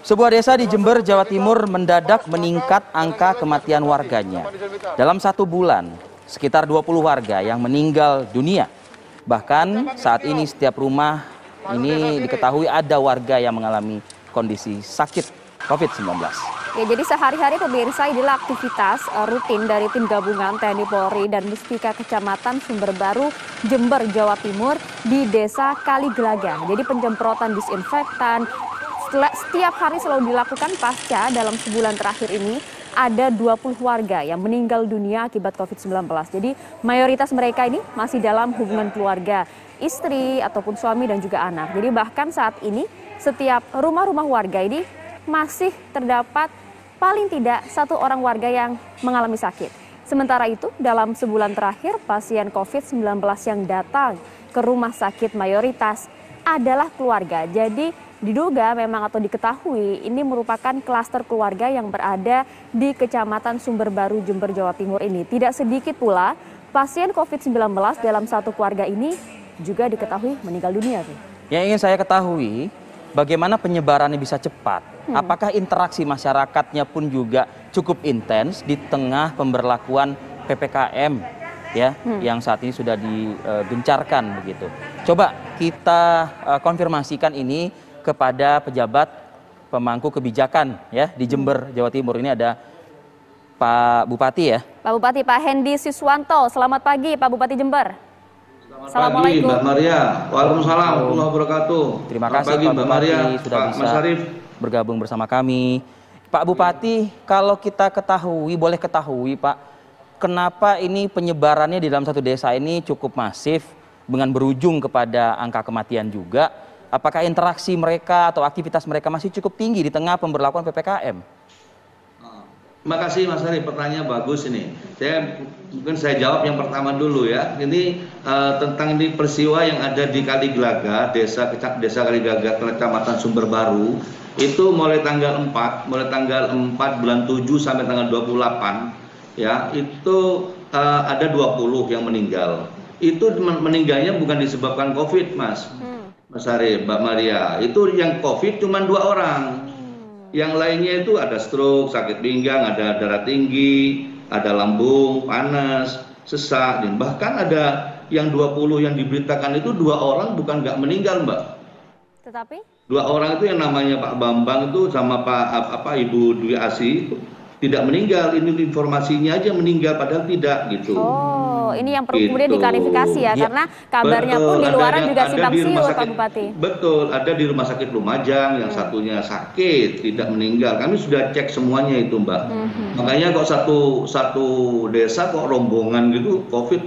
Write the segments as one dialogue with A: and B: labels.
A: Sebuah desa di Jember, Jawa Timur mendadak meningkat angka kematian warganya. Dalam 1 bulan, sekitar 20 warga yang meninggal dunia. Bahkan saat ini setiap rumah ini diketahui ada warga yang mengalami kondisi sakit COVID-19.
B: Ya, jadi sehari-hari pemirsa inilah aktivitas rutin dari tim gabungan TNI Polri dan Muspika Kecamatan Sumberbaru, Jember, Jawa Timur di Desa Kaligelaga. Jadi penjemprotan disinfektan setiap hari selalu dilakukan pasca dalam sebulan terakhir ini ada 20 warga yang meninggal dunia akibat COVID-19. Jadi mayoritas mereka ini masih dalam hubungan keluarga, istri ataupun suami dan juga anak. Jadi bahkan saat ini setiap rumah-rumah warga ini masih terdapat paling tidak 1 orang warga yang mengalami sakit. Sementara itu dalam sebulan terakhir pasien COVID-19 yang datang ke rumah sakit mayoritas adalah keluarga. Jadi diduga memang atau diketahui ini merupakan klaster keluarga yang berada di Kecamatan Sumberbaru, Jember, Jawa Timur ini. Tidak sedikit pula pasien COVID-19 dalam satu keluarga ini juga diketahui meninggal dunia.
A: Yang ingin saya ketahui, bagaimana penyebarannya bisa cepat? Apakah interaksi masyarakatnya pun juga cukup intens di tengah pemberlakuan PPKM ya, yang saat ini sudah digencarkan begitu. Coba kita konfirmasikan ini kepada pejabat pemangku kebijakan ya di Jember, Jawa Timur. Ini ada Pak Bupati ya.
B: Pak Bupati, Pak Hendi Siswanto. Selamat pagi Pak Bupati Jember.
C: Selamat pagi Mbak Maria. Waalaikumsalam warahmatullahi wabarakatuh.
A: Terima kasih Pak Bupati sudah bisa bergabung bersama kami. Pak Bupati, kalau kita boleh ketahui Pak, kenapa ini penyebarannya di dalam satu desa ini cukup masif dengan berujung kepada angka kematian juga? Apakah interaksi mereka atau aktivitas mereka masih cukup tinggi di tengah pemberlakuan PPKM?
C: Terima kasih Mas Ari, pertanyaan bagus ini. Mungkin saya jawab yang pertama dulu ya. Ini tentang ini peristiwa yang ada di Kaligelaga, desa Kaligelaga, Kecamatan Sumberbaru. Itu mulai tanggal 4 bulan 7 sampai tanggal 28 ya. Itu ada 20 yang meninggal. Itu meninggalnya bukan disebabkan COVID, Mas Ari, Mbak Maria. Itu yang COVID cuma 2 orang. Yang lainnya itu ada stroke, sakit pinggang, ada darah tinggi, ada lambung panas, sesak, dan bahkan ada yang 20 yang diberitakan itu 2 orang bukan nggak meninggal, Mbak.
B: Tetapi
C: 2 orang itu yang namanya Pak Bambang itu sama Ibu Dwi Asi tidak meninggal. Ini informasinya aja meninggal padahal tidak gitu.
B: Oh, ini yang perlu kemudian diklarifikasi ya, karena kabarnya pun di luaran juga simpang siur Pak Bupati. Betul,
C: ada di Rumah Sakit Lumajang yang satunya sakit, tidak meninggal. Kami sudah cek semuanya itu, Mbak. Makanya kok satu desa kok rombongan gitu COVID.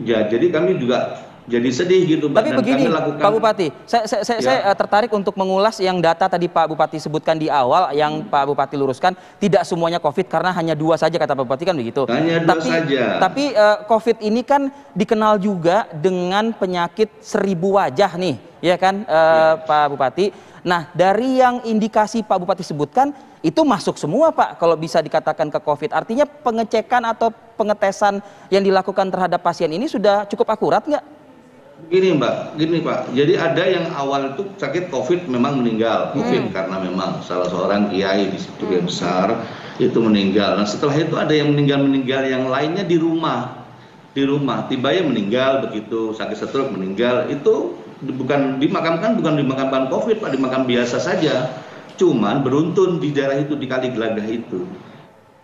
C: Ya, jadi kami juga jadi sedih gitu, Mbak.
A: Tapi begini, Pak Bupati, saya tertarik untuk mengulas yang data tadi Pak Bupati sebutkan di awal, yang Pak Bupati luruskan, tidak semuanya COVID karena hanya 2 saja kata Pak Bupati kan begitu.
C: Hanya 2 saja.
A: Tapi COVID ini kan dikenal juga dengan penyakit 1000 wajah nih, ya kan Pak Bupati. Nah, dari yang indikasi Pak Bupati sebutkan, itu masuk semua Pak kalau bisa dikatakan ke COVID. Artinya pengecekan atau pengetesan yang dilakukan terhadap pasien ini sudah cukup akurat nggak?
C: Gini Pak, jadi ada yang awal itu sakit COVID memang meninggal COVID karena memang salah seorang kiai di situ yang besar itu meninggal. Nah setelah itu ada yang meninggal yang lainnya di rumah tiba-tiba meninggal begitu, sakit stroke meninggal. Itu bukan dimakamkan COVID Pak, dimakam biasa saja, cuman beruntun di daerah itu di Kaligelaga itu.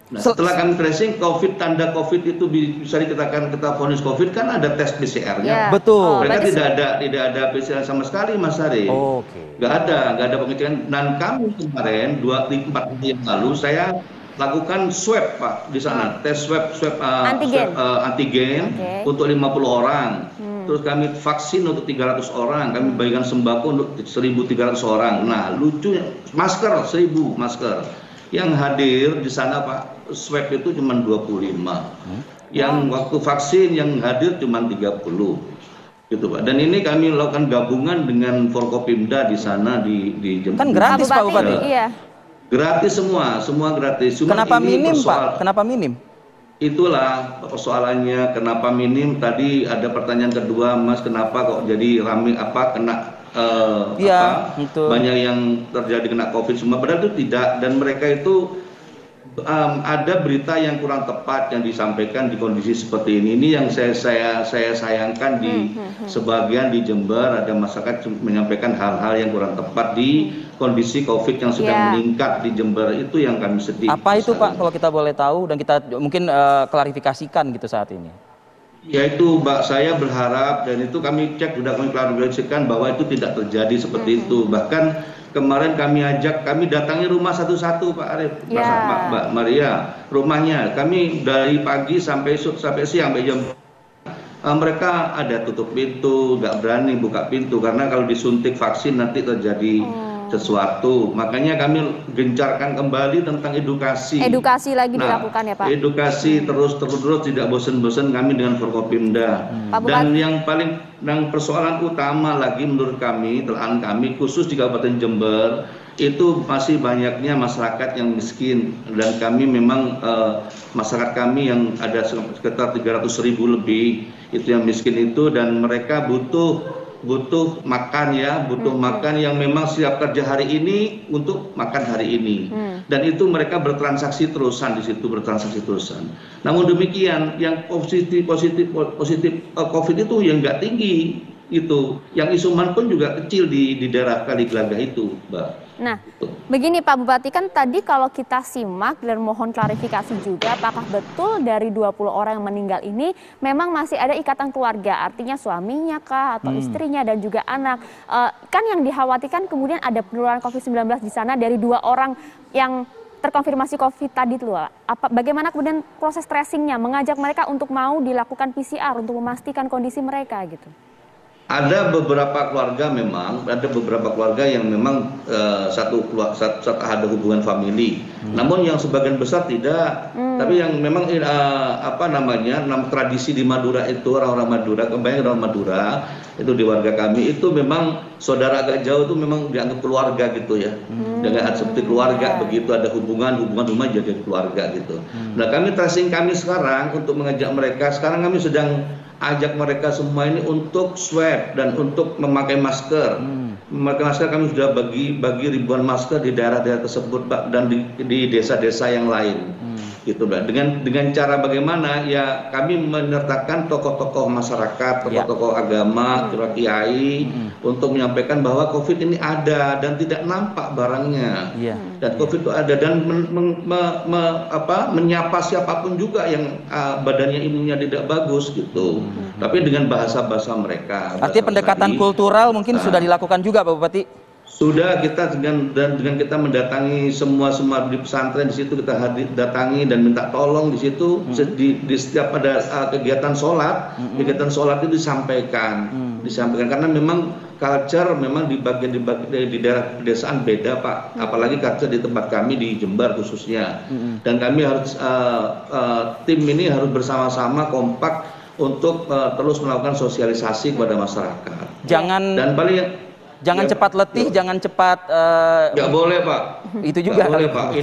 C: Nah, setelah kami tracing tanda COVID itu bisa dikatakan kita vonis COVID kan ada tes PCR-nya.
A: Betul.
C: Mereka tidak ada PCR sama sekali, Mas Ari. Nggak ada pengecekan. Dan kami kemarin 4 hari yang lalu saya lakukan swab Pak di sana, tes swab antigen untuk 50 orang. Terus kami vaksin untuk 300 orang, kami bagikan sembako untuk 1.300 orang. Nah, lucunya masker 1.000 masker. Yang hadir di sana Pak, swab itu cuma 25. Yang waktu vaksin yang hadir cuma 30. Gitu Pak. Dan ini kami lakukan gabungan dengan Forkopimda di sana di Jember.
A: Kan gratis Pak Bupati.
B: Iya.
C: Gratis semua gratis.
A: Cuma kenapa minim Pak? Kenapa minim?
C: Itulah persoalannya, kenapa minim. Tadi ada pertanyaan kedua, Mas, kenapa kok jadi rame kena
A: Iya, betul.
C: banyak yang terjadi kena COVID semua, padahal itu tidak. Dan mereka itu ada berita yang kurang tepat yang disampaikan di kondisi seperti ini. Ini yang saya sayangkan di sebagian di Jember ada masyarakat menyampaikan hal-hal yang kurang tepat di kondisi COVID yang sudah meningkat di Jember. Itu yang kami sedih.
A: Apa itu Pak kalau kita boleh tahu dan kita mungkin klarifikasikan gitu saat ini?
C: Yaitu Mbak, saya berharap dan itu kami cek, sudah kami klarifikasikan bahwa itu tidak terjadi seperti itu. Bahkan kemarin kami datangi rumah satu-satu Pak Arief, Mbak Maria, rumahnya. Kami dari pagi sampai siang, sampai jam mereka ada tutup pintu, nggak berani buka pintu karena kalau disuntik vaksin nanti terjadi sesuatu. Makanya kami gencarkan kembali tentang edukasi.
B: Edukasi lagi dilakukan ya Pak?
C: Edukasi terus tidak bosan-bosan kami dengan Forkopimda. Dan yang persoalan utama lagi menurut kami, telaan kami khusus di Kabupaten Jember, itu masih banyaknya masyarakat yang miskin. Dan kami memang masyarakat kami yang ada sekitar 300.000 lebih itu yang miskin itu, dan mereka butuh makan makan yang memang siap kerja hari ini untuk makan hari ini. Dan itu mereka bertransaksi terusan di situ, Namun demikian yang positif COVID itu yang nggak tinggi itu, yang isoman pun juga kecil di daerah Kaliglaga itu, Mbak.
B: Nah, begini Pak Bupati, kan tadi kalau kita simak dan mohon klarifikasi juga, apakah betul dari 20 orang yang meninggal ini memang masih ada ikatan keluarga, artinya suaminya kah atau istrinya dan juga anak. Kan yang dikhawatirkan kemudian ada penularan COVID-19 di sana dari 2 orang yang terkonfirmasi COVID tadi itu loh. Bagaimana kemudian proses tracingnya, mengajak mereka untuk mau dilakukan PCR untuk memastikan kondisi mereka gitu?
C: Ada beberapa keluarga yang memang ada hubungan famili. Namun yang sebagian besar tidak. Tapi yang memang tradisi di Madura itu, orang-orang Madura, kebanyakan orang Madura itu di warga kami itu memang saudara agak jauh itu memang dianggap keluarga gitu ya. Dengan seperti keluarga begitu, ada hubungan rumah jadi keluarga gitu. Nah, tracing kami sekarang untuk mengajak mereka, sekarang kami sedang ajak mereka semua ini untuk swab dan untuk memakai masker. Memakai masker, kami sudah bagi ribuan masker di daerah-daerah tersebut, Pak, dan di desa-desa yang lain. Gitu, Pak. Dengan cara bagaimana ya, kami menyertakan tokoh-tokoh masyarakat, tokoh-tokoh agama, kiai untuk menyampaikan bahwa COVID ini ada dan tidak nampak barangnya. Dan COVID itu ada, dan menyapa siapapun juga yang badannya imunnya tidak bagus gitu. Tapi dengan bahasa-bahasa mereka.
A: Artinya pendekatan kultural mungkin sudah dilakukan juga Pak Bupati?
C: Sudah, kita dengan kita mendatangi semua di pesantren, di situ kita datangi dan minta tolong di situ. Di setiap ada kegiatan sholat itu disampaikan karena memang culture memang di daerah pedesaan beda, Pak. Apalagi culture di tempat kami di Jember khususnya. Dan kami harus tim ini harus bersama-sama kompak untuk terus melakukan sosialisasi kepada masyarakat.
A: Jangan cepat letih, jangan cepat.
C: Nggak boleh, Pak.
A: Itu juga.
C: Nggak boleh, Pak.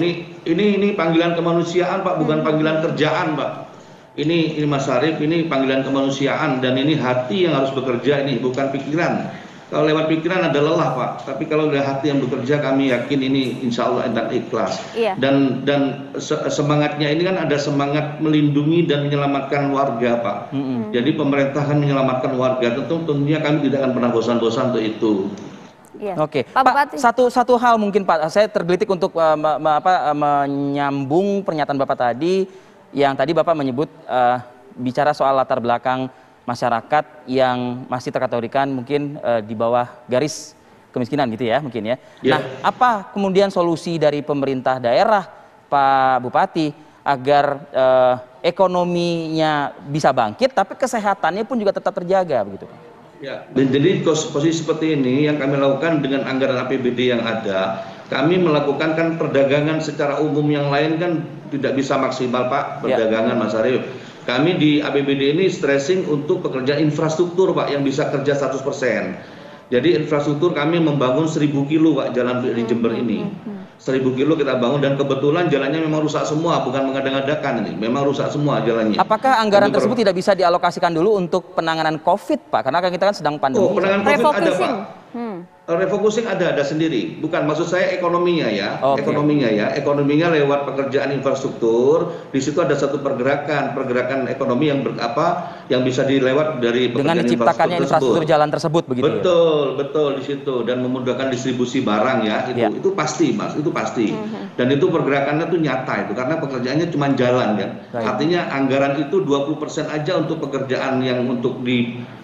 C: Ini panggilan kemanusiaan, Pak, bukan panggilan kerjaan, Pak. Ini Mas Arief, ini panggilan kemanusiaan, dan ini hati yang harus bekerja, ini bukan pikiran. Kalau lewat pikiran ada lelah, Pak. Tapi kalau ada hati yang bekerja, kami yakin ini insya Allah dan ikhlas. Dan semangatnya ini kan ada semangat melindungi dan menyelamatkan warga, Pak. Jadi pemerintah akan menyelamatkan warga. Tentunya kami tidak akan pernah bosan-bosan untuk itu.
A: Oke, Pak, satu hal mungkin Pak, saya tergelitik untuk menyambung pernyataan Bapak tadi, yang tadi Bapak menyebut bicara soal latar belakang masyarakat yang masih terkategorikan mungkin di bawah garis kemiskinan gitu ya mungkin ya. Nah, apa kemudian solusi dari pemerintah daerah Pak Bupati agar ekonominya bisa bangkit tapi kesehatannya pun juga tetap terjaga begitu Pak?
C: Ya, dan jadi posisi seperti ini yang kami lakukan dengan anggaran APBD yang ada, kami melakukan kan perdagangan secara umum, yang lain kan tidak bisa maksimal, Pak, perdagangan Mas Arief. Kami di APBD ini stressing untuk pekerjaan infrastruktur, Pak, yang bisa kerja 100%. Jadi infrastruktur kami membangun 1000 kilo, Pak, jalan di Jember ini. 1000 kilo kita bangun, dan kebetulan jalannya memang rusak semua, bukan mengada-ngadakan ini. Memang rusak semua jalannya.
A: Apakah anggaran tersebut tidak bisa dialokasikan dulu untuk penanganan COVID, Pak? Karena kan kita kan sedang pandemi.
C: Penanganan COVID ada, Pak. Refocusing ada sendiri, bukan maksud saya ekonominya ya, ekonominya lewat pekerjaan infrastruktur. Di situ ada satu pergerakan ekonomi yang bisa dilewat dari
A: dengan diciptakannya infrastruktur jalan tersebut begitu.
C: Betul di situ, dan memudahkan distribusi barang ya, itu pasti Mas, itu pasti. Dan itu pergerakannya tuh nyata itu, karena pekerjaannya cuma jalan kan. Artinya anggaran itu 20% aja untuk pekerjaan yang untuk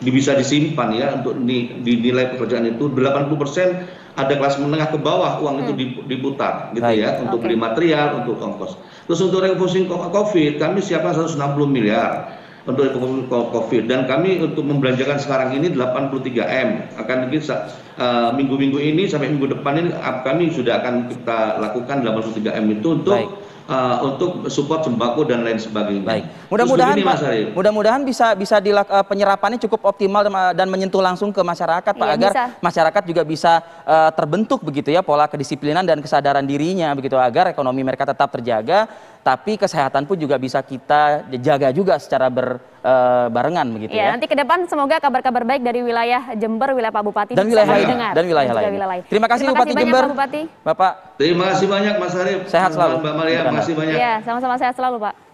C: bisa disimpan ya, untuk dinilai pekerjaan itu 80% ada kelas menengah ke bawah uang itu diputar gitu ya, untuk beli material, untuk ongkos. Terus untuk refocusing COVID kami siapkan 160 miliar untuk refocusing COVID, dan kami untuk membelanjakan sekarang ini 83M akan bisa minggu-minggu ini sampai minggu depan ini kami sudah akan kita lakukan 83M itu untuk support sembako dan lain sebagainya.
A: Baik. Mudah-mudahan bisa penyerapannya cukup optimal dan menyentuh langsung ke masyarakat, Pak, agar masyarakat juga bisa terbentuk begitu ya pola kedisiplinan dan kesadaran dirinya begitu, agar ekonomi mereka tetap terjaga, tapi kesehatan pun juga bisa kita jaga juga secara barengan begitu ya.
B: Nanti ke depan semoga kabar-kabar baik dari wilayah Jember, wilayah Pak Bupati
A: dan wilayah lain. Terima kasih Bupati Jember, Bapak.
C: Terima kasih banyak Mas Arief.
A: Sehat selalu.
C: Mbak Maria, makasih banyak.
B: Iya, sama-sama sehat selalu Pak.